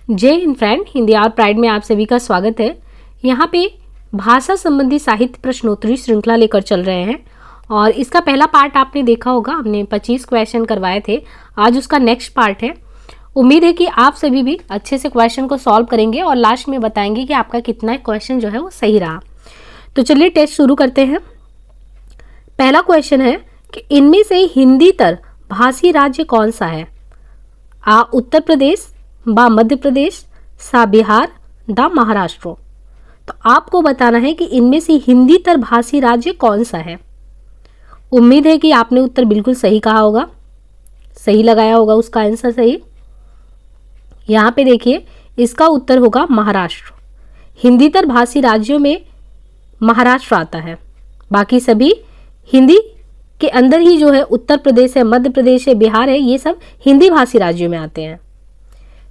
जय हिंद फ्रेंड, हिंदी और प्राइड में आप सभी का स्वागत है। यहाँ पे भाषा संबंधी साहित्य प्रश्नोत्तरी श्रृंखला लेकर चल रहे हैं और इसका पहला पार्ट आपने देखा होगा। हमने 25 क्वेश्चन करवाए थे, आज उसका नेक्स्ट पार्ट है। उम्मीद है कि आप सभी भी अच्छे से क्वेश्चन को सॉल्व करेंगे और लास्ट में बताएंगे कि आपका कितना क्वेश्चन जो है वो सही रहा। तो चलिए टेस्ट शुरू करते हैं। पहला क्वेश्चन है कि इनमें से हिंदीतर भाषी राज्य कौन सा है? आ उत्तर प्रदेश, बा मध्य प्रदेश, सा बिहार, दा महाराष्ट्र। तो आपको बताना है कि इनमें से हिंदीतर भाषी राज्य कौन सा है। उम्मीद है कि आपने उत्तर बिल्कुल सही कहा होगा, सही लगाया होगा उसका आंसर सही। यहाँ पे देखिए, इसका उत्तर होगा महाराष्ट्र। हिंदीतर भाषी राज्यों में महाराष्ट्र आता है, बाकी सभी हिंदी के अंदर ही जो है उत्तर प्रदेश है, मध्य प्रदेश है, बिहार है, ये सब हिंदी भाषी राज्यों में आते हैं।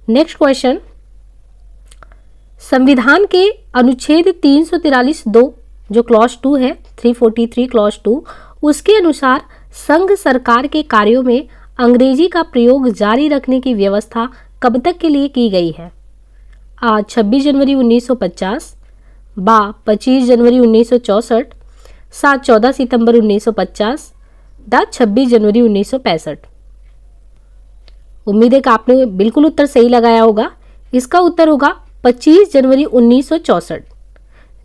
नेक्स्ट क्वेश्चन, संविधान के अनुच्छेद 343(2) जो क्लॉज 2 है, 343 क्लॉज 2, उसके अनुसार संघ सरकार के कार्यों में अंग्रेजी का प्रयोग जारी रखने की व्यवस्था कब तक के लिए की गई है? आ 26 जनवरी 1950, बा 25 जनवरी 1964, सा 14 सितंबर 1950, दा 26 जनवरी 1965। उम्मीद है कि आपने बिल्कुल उत्तर सही लगाया होगा। इसका उत्तर होगा 25 जनवरी 1964।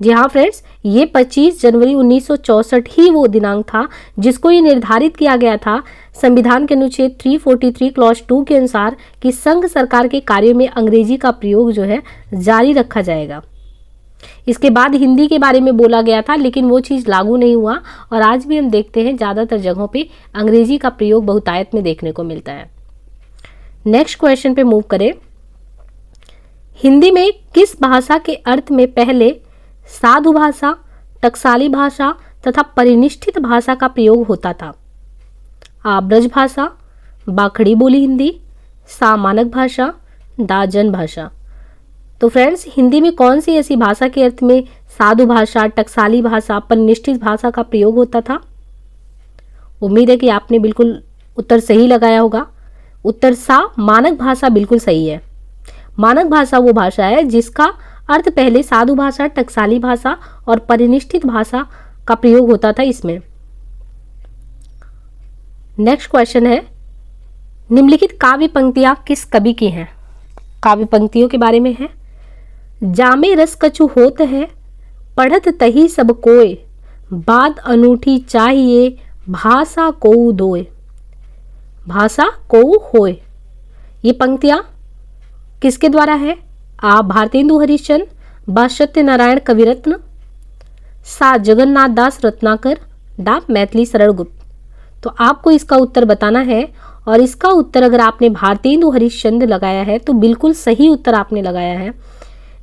जी हाँ फ्रेंड्स, ये 25 जनवरी 1964 ही वो दिनांक था जिसको ये निर्धारित किया गया था संविधान के अनुच्छेद 343 क्लॉज 2 के अनुसार कि संघ सरकार के कार्यों में अंग्रेजी का प्रयोग जो है जारी रखा जाएगा। इसके बाद हिंदी के बारे में बोला गया था, लेकिन वो चीज़ लागू नहीं हुआ और आज भी हम देखते हैं ज़्यादातर जगहों पे अंग्रेजी का प्रयोग बहुतायत में देखने को मिलता है। नेक्स्ट क्वेश्चन पे मूव करें। हिंदी में किस भाषा के अर्थ में पहले साधु भाषा, टकसाली भाषा तथा परिनिष्ठित भाषा का प्रयोग होता था? आ ब्रज भाषा, बा खड़ी बोली हिंदी, सा मानक भाषा, दा जन भाषा। तो फ्रेंड्स, हिंदी में कौन सी ऐसी भाषा के अर्थ में साधु भाषा, टकसाली भाषा, परिनिष्ठित भाषा का प्रयोग होता था? उम्मीद है कि आपने बिल्कुल उत्तर सही लगाया होगा। उत्तर सा मानक भाषा बिल्कुल सही है। मानक भाषा वो भाषा है जिसका अर्थ पहले साधु भाषा, टकसाली भाषा और परिनिष्ठित भाषा का प्रयोग होता था इसमें। नेक्स्ट क्वेश्चन है, निम्नलिखित काव्य पंक्तियां किस कवि की हैं? काव्य पंक्तियों के बारे में है। जामे रस कछु होत है, पढ़त तही सब कोय, बात अनूठी चाहिए, भाषा को दोय। भाषा को होय, ये पंक्तियां किसके द्वारा है? आ भारतेंदु हरिश्चंद्र, बा सत्यनारायण कविरत्न, सा जगन्नाथ दास रत्नाकर, डा मैथिली सरल गुप्त। तो आपको इसका उत्तर बताना है और इसका उत्तर अगर आपने भारतेंदु हरिश्चंद्र लगाया है तो बिल्कुल सही उत्तर आपने लगाया है।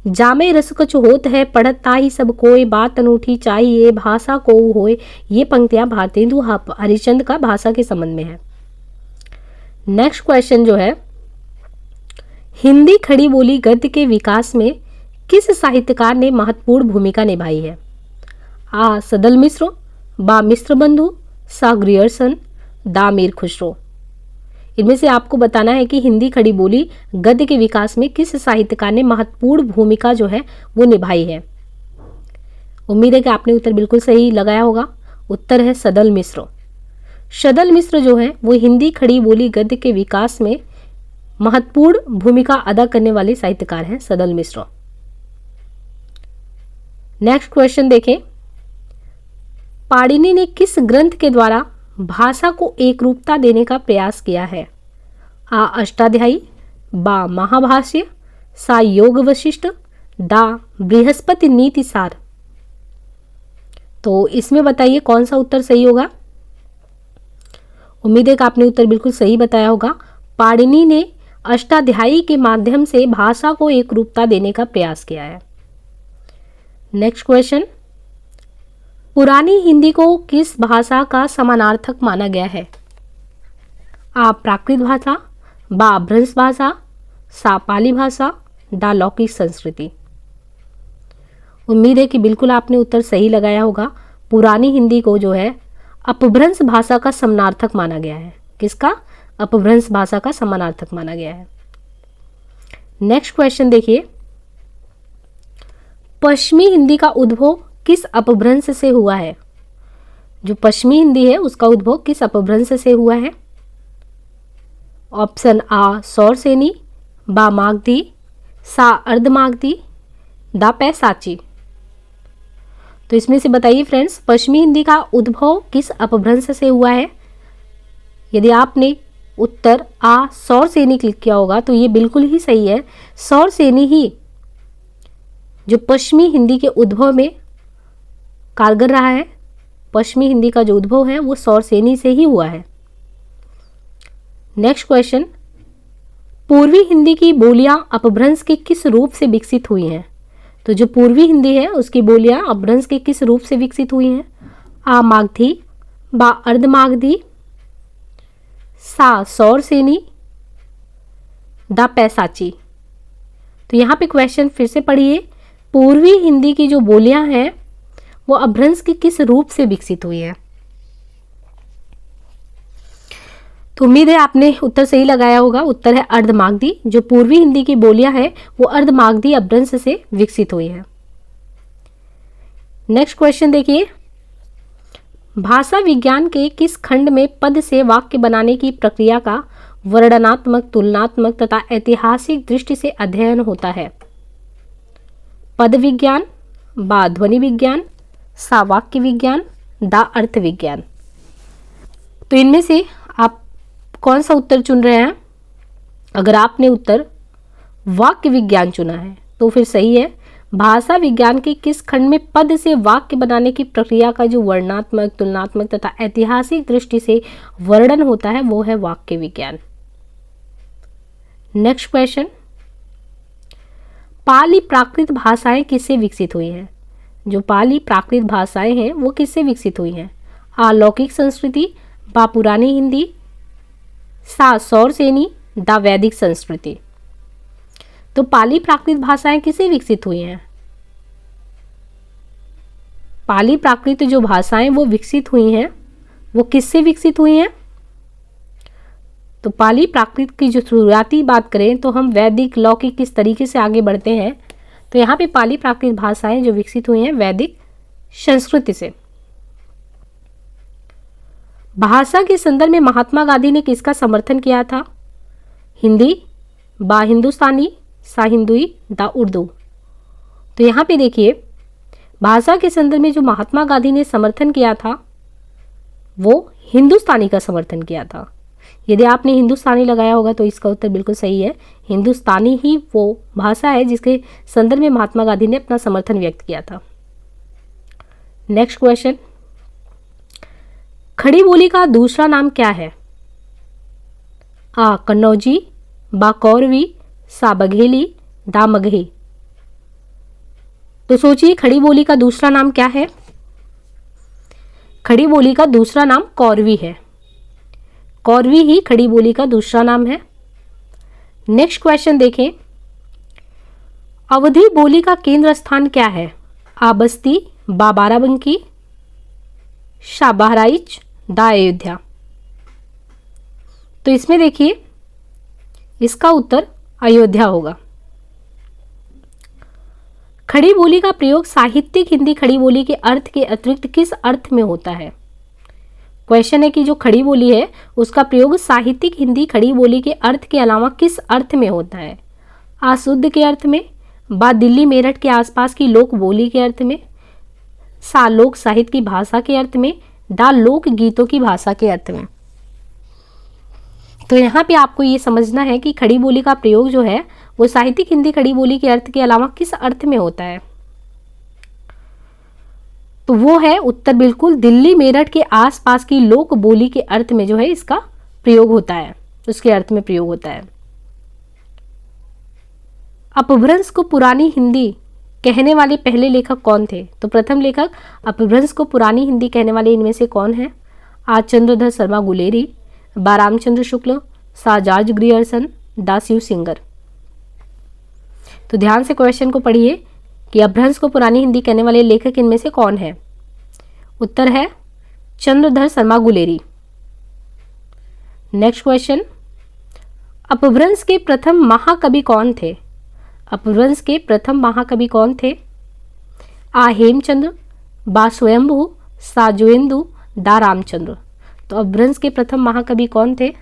जामे रस कछु होत है, पढ़त ताहि सब कोय, बात अनूठी चाहिए, भाषा को होय, ये पंक्तियां भारतेंदु हरिश्चंद्र का भाषा के संबंध में है। नेक्स्ट क्वेश्चन जो है, हिंदी खड़ी बोली गद्य के विकास में किस साहित्यकार ने महत्वपूर्ण भूमिका निभाई है? आ सदल मिश्र, बा मिश्र बंधु, सा ग्रियर्सन, दा मीर खुसरो। इनमें से आपको बताना है कि हिंदी खड़ी बोली गद्य के विकास में किस साहित्यकार ने महत्वपूर्ण भूमिका जो है वो निभाई है। उम्मीद है कि आपने उत्तर बिल्कुल सही लगाया होगा। उत्तर है सदल मिश्र। सदल मिश्र जो है वो हिंदी खड़ी बोली गद्य के विकास में महत्वपूर्ण भूमिका अदा करने वाले साहित्यकार हैं सदल मिश्र। नेक्स्ट क्वेश्चन देखें, पाणिनि ने किस ग्रंथ के द्वारा भाषा को एक रूपता देने का प्रयास किया है? आ अष्टाध्यायी, बा महाभाष्य, सा योग वशिष्ठ, दा बृहस्पति नीति सार। तो इसमें बताइए कौन सा उत्तर सही होगा। उम्मीद है कि आपने उत्तर बिल्कुल सही बताया होगा। पाणिनि ने अष्टाध्यायी के माध्यम से भाषा को एक रूपता देने का प्रयास किया है। नेक्स्ट क्वेश्चन, पुरानी हिंदी को किस भाषा का समानार्थक माना गया है? आ प्राकृत भाषा, बा भ्रंश भाषा, सा पाली भाषा, डा लौकिक संस्कृति। उम्मीद है कि बिल्कुल आपने उत्तर सही लगाया होगा। पुरानी हिंदी को जो है अपभ्रंश भाषा का समानार्थक माना गया है। किसका? अपभ्रंश भाषा का समानार्थक माना गया है। नेक्स्ट क्वेश्चन देखिए, पश्चिमी हिंदी का उद्भव किस अपभ्रंश से हुआ है? जो पश्चिमी हिंदी है उसका उद्भव किस अपभ्रंश से हुआ है? ऑप्शन आ सौरसेनी, बा मागधी, सा अर्धमागधी, दा पैसाची। तो इसमें से बताइए फ्रेंड्स, पश्चिमी हिंदी का उद्भव किस अपभ्रंश से हुआ है? यदि आपने उत्तर आ सौरसेनी क्लिक किया होगा तो ये बिल्कुल ही सही है। सौरसेनी ही जो पश्चिमी हिंदी के उद्भव में कारगर रहा है। पश्चिमी हिंदी का जो उद्भव है वो सौरसेनी से ही हुआ है। नेक्स्ट क्वेश्चन, पूर्वी हिंदी की बोलियां अपभ्रंश के किस रूप से विकसित हुई हैं? तो जो पूर्वी हिंदी है उसकी बोलियां अपभ्रंश के किस रूप से विकसित हुई हैं? आ मागधी, बा अर्धमागधी, सा सौरसेनी, दा पैसाची। तो यहाँ पे क्वेश्चन फिर से पढ़िए, पूर्वी हिंदी की जो बोलियां हैं वो अपभ्रंश के किस रूप से विकसित हुई है? तो उम्मीद है आपने उत्तर सही लगाया होगा। उत्तर है अर्धमागधी। जो पूर्वी हिंदी की बोलियां हैं वो अर्धमागधी अपभ्रंश से विकसित हुई है। नेक्स्ट क्वेश्चन देखिए, भाषा विज्ञान के किस खंड में पद से वाक्य बनाने की प्रक्रिया का वर्णनात्मक, तुलनात्मक तथा ऐतिहासिक दृष्टि से अध्ययन होता है? पद विज्ञान, बा ध्वनि विज्ञान, सा वाक्य विज्ञान, दा अर्थ विज्ञान। तो इनमें से आप कौन सा उत्तर चुन रहे हैं? अगर आपने उत्तर वाक्य विज्ञान चुना है तो फिर सही है। भाषा विज्ञान के किस खंड में पद से वाक्य बनाने की प्रक्रिया का जो वर्णनात्मक, तुलनात्मक तथा ऐतिहासिक दृष्टि से वर्णन होता है वो है वाक्य विज्ञान। नेक्स्ट क्वेश्चन, पाली प्राकृत भाषाएं किससे विकसित हुई हैं? जो पाली प्राकृत भाषाएं हैं वो किससे विकसित हुई हैं? आ लौकिक संस्कृति, बा पुरानी हिंदी, सा सौरसेनी, दा वैदिक संस्कृति। तो पाली प्राकृत भाषाएं किससे विकसित हुई हैं? पाली प्राकृत जो भाषाएं वो विकसित हुई हैं वो किससे विकसित हुई हैं? तो पाली प्राकृत की जो शुरुआती बात करें तो हम वैदिक, लौकिक किस तरीके से आगे बढ़ते हैं, तो यहाँ पे पाली प्राकृत भाषाएं जो विकसित हुई हैं वैदिक संस्कृति से। भाषा के संदर्भ में महात्मा गांधी ने किसका समर्थन किया था? हिंदी, बा हिंदुस्तानी, सा हिंदुई, दा उर्दू। तो यहाँ पे देखिए, भाषा के संदर्भ में जो महात्मा गांधी ने समर्थन किया था वो हिंदुस्तानी का समर्थन किया था। यदि आपने हिंदुस्तानी लगाया होगा तो इसका उत्तर बिल्कुल सही है। हिंदुस्तानी ही वो भाषा है जिसके संदर्भ में महात्मा गांधी ने अपना समर्थन व्यक्त किया था। नेक्स्ट क्वेश्चन, खड़ी बोली का दूसरा नाम क्या है? आ कन्नौजी, बा कौरवी, सा बघेली, दा मगही। तो सोचिए, खड़ी बोली का दूसरा नाम क्या है? खड़ी बोली का दूसरा नाम कौरवी है। कौरवी ही खड़ी बोली का दूसरा नाम है। नेक्स्ट क्वेश्चन देखें, अवधी बोली का केंद्र स्थान क्या है? आ बस्ती, बा बाराबंकी, शा बहराइच, दा अयोध्या। तो इसमें देखिए इसका उत्तर अयोध्या होगा। खड़ी बोली का प्रयोग साहित्यिक हिंदी खड़ी बोली के अर्थ के अतिरिक्त किस अर्थ में होता है? क्वेश्चन है कि जो खड़ी बोली है उसका प्रयोग साहित्यिक हिंदी खड़ी बोली के अर्थ के अलावा किस अर्थ में होता है? आ शुद्ध के अर्थ में, बा दिल्ली मेरठ के आसपास की लोक बोली के अर्थ में, सा लोक साहित्य की भाषा के अर्थ में, दा लोक गीतों की भाषा के अर्थ में। तो यहाँ पे आपको ये समझना है कि खड़ी बोली का प्रयोग जो है वो साहित्यिक हिंदी खड़ी बोली के अर्थ के अलावा किस अर्थ में होता है? तो वो है उत्तर बिल्कुल दिल्ली मेरठ के आसपास की लोक बोली के अर्थ में जो है इसका प्रयोग होता है, उसके अर्थ में प्रयोग होता है। अपभ्रंश को पुरानी हिंदी कहने वाले पहले लेखक कौन थे? तो प्रथम लेखक अपभ्रंश को पुरानी हिंदी कहने वाले इनमें से कौन है? आ चंद्रधर शर्मा गुलेरी, बा रामचंद्र शुक्ल, सा जॉर्ज ग्रियर्सन, दा शिव सिंगर। तो ध्यान से क्वेश्चन को पढ़िए कि अपभ्रंश को पुरानी हिंदी कहने वाले लेखक इनमें से कौन है? उत्तर है चंद्रधर शर्मा गुलेरी। नेक्स्ट क्वेश्चन, अपभ्रंश के प्रथम महाकवि कौन थे? अपभ्रंश के प्रथम महाकवि कौन थे? आ हेमचंद्र, बा स्वयंभू, सा जोगेंदु, डा रामचंद्र। तो अपभ्रंश के प्रथम महाकवि कौन थे?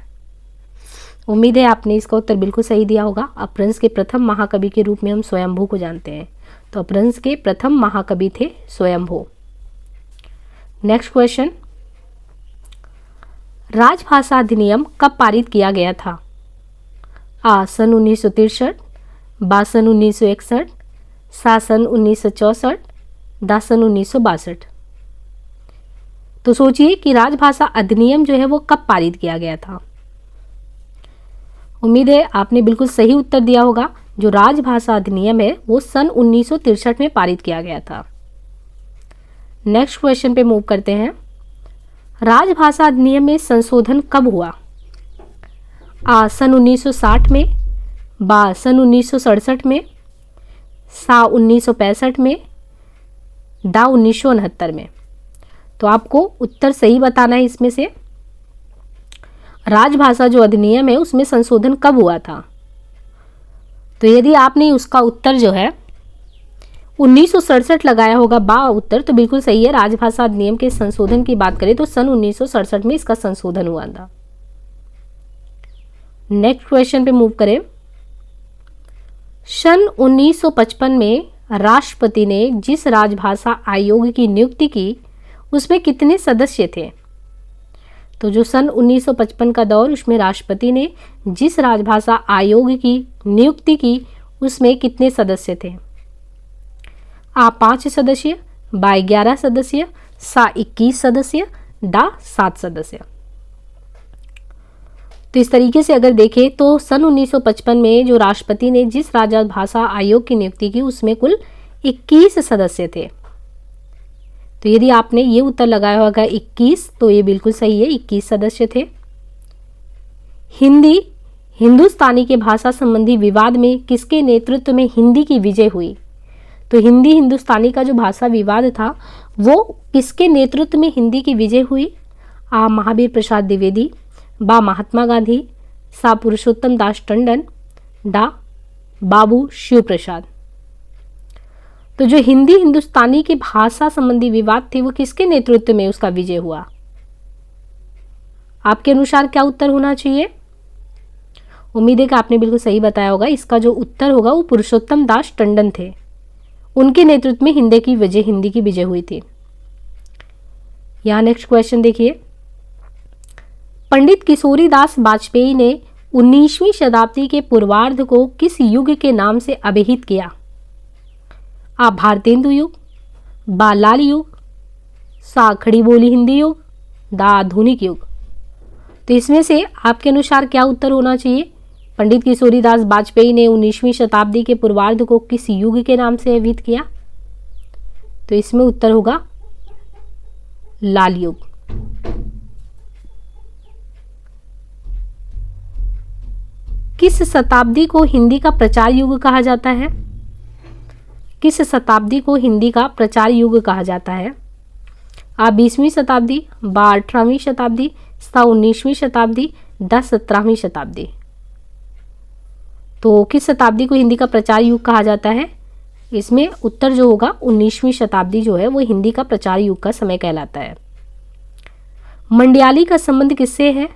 उम्मीद है आपने इसका उत्तर बिल्कुल सही दिया होगा। अपभ्रंश के प्रथम महाकवि के रूप में हम स्वयंभू को जानते हैं। तो अपभ्रंश के प्रथम महाकवि थे स्वयंभू। नेक्स्ट क्वेश्चन, राजभाषा अधिनियम कब पारित किया गया था? आ सन 1963, बा सन 1961, सा सन 1964, डा सन 1962। तो सोचिए कि राजभाषा अधिनियम जो है वो कब पारित किया गया था। उम्मीद है आपने बिल्कुल सही उत्तर दिया होगा। जो राजभाषा अधिनियम है वो सन 1963 में पारित किया गया था। नेक्स्ट क्वेश्चन पे मूव करते हैं। राजभाषा अधिनियम में संशोधन कब हुआ? आ सन 1960 में, बा सन 1967 में, सा 1965 में, डा 1969 में। तो आपको उत्तर सही बताना है इसमें से। राजभाषा जो अधिनियम है उसमें संशोधन कब हुआ था? तो यदि आपने उसका उत्तर जो है 1967 लगाया होगा बा उत्तर, तो बिल्कुल सही है। राजभाषा अधिनियम के संशोधन की बात करें तो सन 1967 में इसका संशोधन हुआ था। नेक्स्ट क्वेश्चन पे मूव करें। सन 1955 में राष्ट्रपति ने जिस राजभाषा आयोग की नियुक्ति की उसमें कितने सदस्य थे? तो जो सन 1955 का दौर, उसमें राष्ट्रपति ने जिस राजभाषा आयोग की नियुक्ति की उसमें कितने सदस्य थे? आ 5 सदस्य, बा 11 सदस्य, सा 21 सदस्य, डा 7 सदस्य। तो इस तरीके से अगर देखें तो सन 1955 में जो राष्ट्रपति ने जिस राजभाषा आयोग की नियुक्ति की उसमें कुल 21 सदस्य थे। तो यदि आपने ये उत्तर लगाया होगा 21, तो ये बिल्कुल सही है, 21 सदस्य थे। हिंदी हिंदुस्तानी के भाषा संबंधी विवाद में किसके नेतृत्व में हिंदी की विजय हुई? तो हिंदी हिंदुस्तानी का जो भाषा विवाद था वो किसके नेतृत्व में हिंदी की विजय हुई? आ महावीर प्रसाद द्विवेदी, बा महात्मा गांधी, सा पुरुषोत्तम दास टंडन, डा बाबू शिव प्रसाद। तो जो हिंदी हिंदुस्तानी की भाषा संबंधी विवाद थे वो किसके नेतृत्व में उसका विजय हुआ? आपके अनुसार क्या उत्तर होना चाहिए? उम्मीद है कि आपने बिल्कुल सही बताया होगा। इसका जो उत्तर होगा वो पुरुषोत्तम दास टंडन थे। उनके नेतृत्व में हिंदी की विजय हुई थी। यहाँ नेक्स्ट क्वेश्चन देखिए। पंडित किशोरीदास वाजपेयी ने 19वीं शताब्दी के पूर्वार्ध को किस युग के नाम से अभिहित किया? आ भारतेंदु युग, बा लाल युग, सा खड़ी बोली हिंदी युग, डा आधुनिक युग। तो इसमें से आपके अनुसार क्या उत्तर होना चाहिए? पंडित किशोरीदास वाजपेयी ने 19वीं शताब्दी के पूर्वार्ध को किस युग के नाम से अभिहित किया? तो इसमें उत्तर होगा लाल युग। किस शताब्दी को हिंदी का प्रचार युग कहा जाता है? किस शताब्दी को हिंदी का प्रचार युग कहा जाता है? आ 20वीं शताब्दी, बा 18वीं शताब्दी, सा 19वीं शताब्दी, डा 17वीं शताब्दी। तो किस शताब्दी को हिंदी का प्रचार युग कहा जाता है? इसमें उत्तर जो होगा 19वीं शताब्दी जो है वो हिंदी का प्रचार युग का समय कहलाता है। मंडियाली का संबंध किससे है?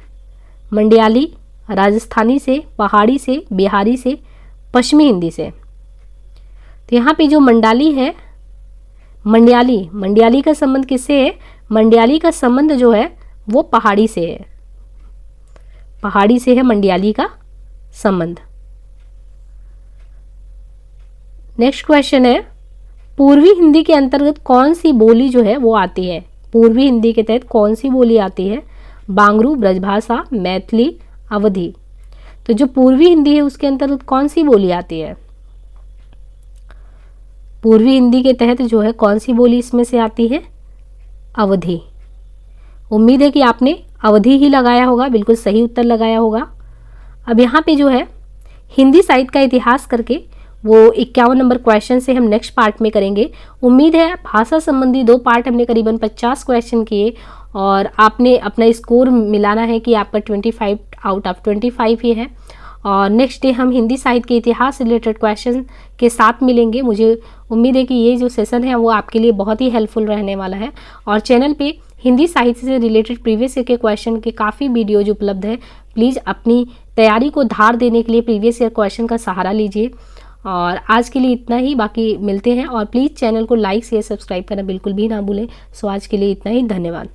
मंडियाली राजस्थानी से, पहाड़ी से, बिहारी से, पश्चिमी हिंदी से। तो यहाँ पे जो मंडाली है, मंडियाली का संबंध किससे है? मंडियाली का संबंध जो है वो पहाड़ी से है। पहाड़ी से है मंडियाली का संबंध। नेक्स्ट क्वेश्चन है, पूर्वी हिंदी के अंतर्गत कौन सी बोली जो है वो आती है? पूर्वी हिंदी के तहत कौन सी बोली आती है? बांगरू, ब्रजभाषा, मैथिली, अवधी। तो जो पूर्वी हिंदी है उसके अंतर्गत कौन सी बोली आती है? पूर्वी हिंदी के तहत जो है कौन सी बोली इसमें से आती है? अवधी। उम्मीद है कि आपने अवधी ही लगाया होगा, बिल्कुल सही उत्तर लगाया होगा। अब यहाँ पे जो है हिंदी साहित्य का इतिहास करके वो 51 नंबर क्वेश्चन से हम नेक्स्ट पार्ट में करेंगे। उम्मीद है भाषा संबंधी 2 पार्ट हमने करीबन 50 क्वेश्चन किए और आपने अपना स्कोर मिलाना है कि आपका 25 आउट ऑफ 25 ही है। और नेक्स्ट डे हम हिंदी साहित्य के इतिहास से रिलेटेड क्वेश्चन के साथ मिलेंगे। मुझे उम्मीद है कि ये जो सेशन है वो आपके लिए बहुत ही हेल्पफुल रहने वाला है। और चैनल पे हिंदी साहित्य से रिलेटेड प्रीवियस ईयर के क्वेश्चन के काफ़ी वीडियोज उपलब्ध है। प्लीज़ अपनी तैयारी को धार देने के लिए प्रीवियस ईयर क्वेश्चन का सहारा लीजिए। और आज के लिए इतना ही, बाकी मिलते हैं। और प्लीज़ चैनल को लाइक शेयर सब्सक्राइब करना बिल्कुल भी ना भूलें। सो आज के लिए इतना ही, धन्यवाद।